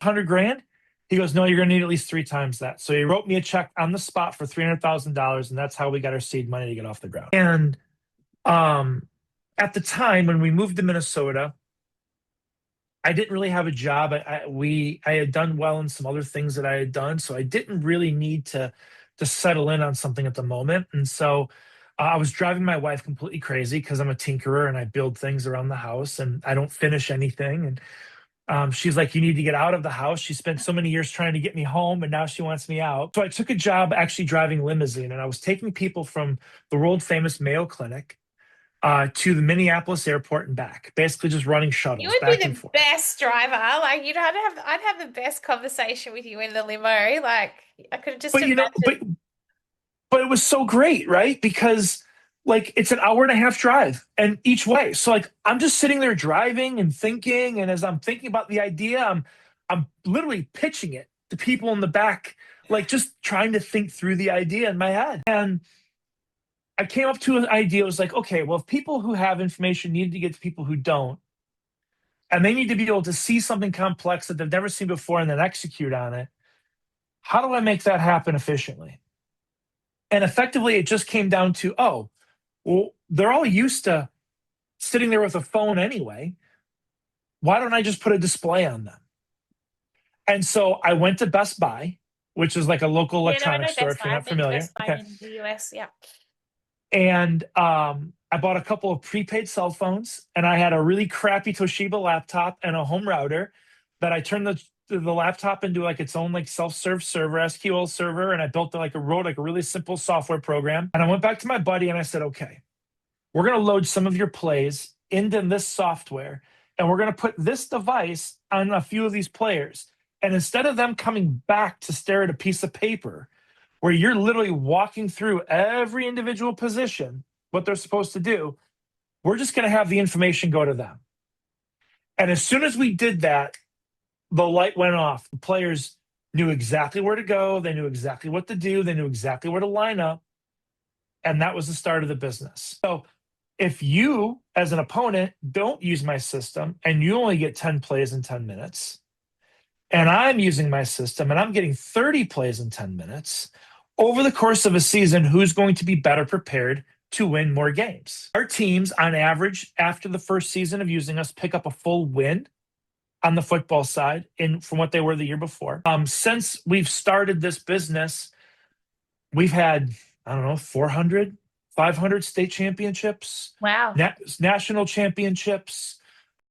100 grand? He goes, no, you're going to need at least 3 times that. So he wrote me a check on the spot for $300,000. And that's how we got our seed money to get off the ground. And um, at the time when we moved to Minnesota, I didn't really have a job. I had done well in some other things that I had done, so I didn't really need to settle in on something at the moment. And so I was driving my wife completely crazy because I'm a tinkerer and I build things around the house and I don't finish anything. And she's like, "You need to get out of the house." She spent so many years trying to get me home, and now she wants me out. So I took a job actually driving limousine, and I was taking people from the world famous Mayo Clinic to the Minneapolis airport and back, basically just running You shuttles would be back and the forth. best driver. Like I'd have the best conversation with you in the limo. Like I could just But you know, imagine. but it was so great, right? Because like it's an hour and a half drive and each way. So like I'm just sitting there driving and thinking, and as I'm thinking about the idea, I'm literally pitching it to people in the back, like just trying to think through the idea in my head. And I came up to an idea. It was like, okay, well, if people who have information need to get to people who don't, and they need to be able to see something complex that they've never seen before and then execute on it, how do I make that happen efficiently? And effectively, it just came down to, oh, well, they're all used to sitting there with a phone anyway. Why don't I just put a display on them? And so I went to Best Buy, which is like a local Yeah, no, I electronics know store Best if you're Buy. I've not been to familiar. Best Buy Okay. in the US. Yeah. And I bought a couple of prepaid cell phones, and I had a really crappy Toshiba laptop and a home router that I turned the laptop into like its own like self-serve server, SQL server, and I built like wrote like a really simple software program. And I went back to my buddy and I said, okay, we're going to load some of your plays into this software, and we're going to put this device on a few of these players. And instead of them coming back to stare at a piece of paper where you're literally walking through every individual position, what they're supposed to do, we're just going to have the information go to them. And as soon as we did that, the light went off. The players knew exactly where to go. They knew exactly what to do. They knew exactly where to line up. And that was the start of the business. So if you, as an opponent, don't use my system and you only get 10 plays in 10 minutes, and I'm using my system and I'm getting 30 plays in 10 minutes, over the course of a season, who's going to be better prepared to win more games? Our teams, on average, after the first season of using us, pick up a full win on the football side in from what they were the year before. Since we've started this business, we've had, I don't know, 400, 500 state championships, Wow. national championships.